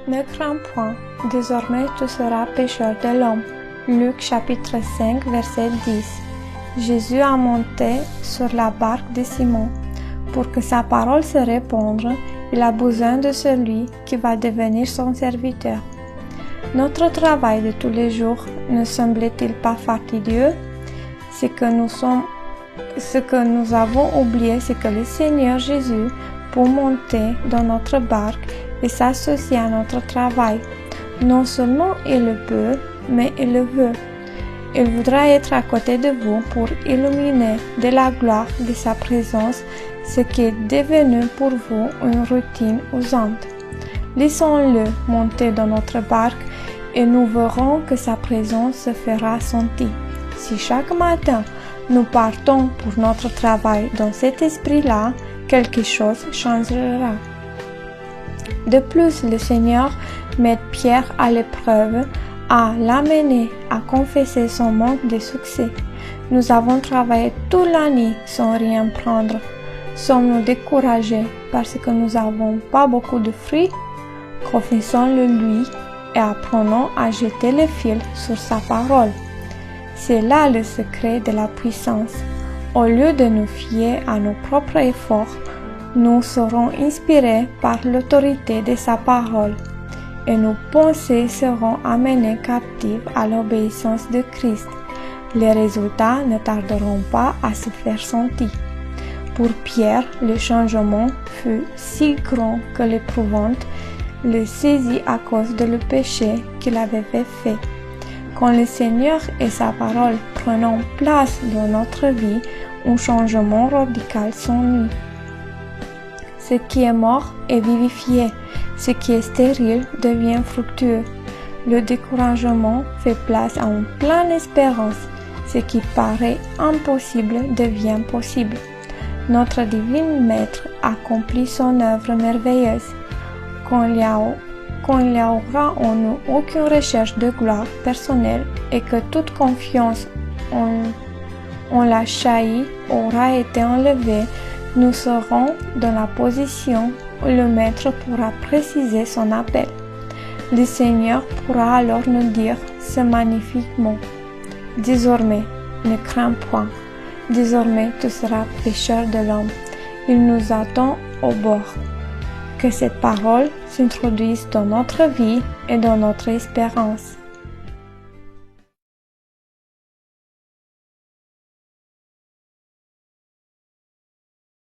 Ne crains point, désormais tu seras pécheur de l'homme. Luc chapitre 5 verset 10. Jésus a monté sur la barque de Simon. Pour que sa parole se répande, il a besoin de celui qui va devenir son serviteur. Notre travail de tous les jours ne semble-t-il pas fastidieux? Ce que nous avons oublié, c'est que le Seigneur Jésus peut monter dans notre barque et s'associer à notre travail. Non seulement il le peut, mais il le veut. Il voudra être à côté de vous pour illuminer de la gloire de sa présence ce qui est devenu pour vous une routine usante. Laissons-le monter dans notre barque et nous verrons que sa présence se fera sentir. Si chaque matin nous partons pour notre travail dans cet esprit-là, quelque chose changera. De plus, le Seigneur met Pierre à l'épreuve, à l'amener à confesser son manque de succès. Nous avons travaillé toute l'année sans rien prendre. Sommes-nous découragés parce que nous n'avons pas beaucoup de fruits? Confessons-le lui et apprenons à jeter le fil sur sa parole. C'est là le secret de la puissance. Au lieu de nous fier à nos propres efforts, nous serons inspirés par l'autorité de sa parole et nos pensées seront amenées captives à l'obéissance de Christ. Les résultats ne tarderont pas à se faire sentir. Pour Pierre, le changement fut si grand que l'épouvante le saisit à cause de le péché qu'il avait fait. Quand le Seigneur et sa parole prennent place dans notre vie, un changement radical s'ennuie. Ce qui est mort est vivifié, ce qui est stérile devient fructueux. Le découragement fait place à une pleine espérance, ce qui paraît impossible devient possible. Notre divin Maître accomplit son œuvre merveilleuse. Quand il y aura en nous aucune recherche de gloire personnelle et que toute confiance en la chahi aura été enlevée, nous serons dans la position où le Maître pourra préciser son appel. Le Seigneur pourra alors nous dire ce magnifique mot. Désormais, ne crains point. Désormais, tu seras pécheur de l'homme. Il nous attend au bord. Que cette parole s'introduise dans notre vie et dans notre espérance.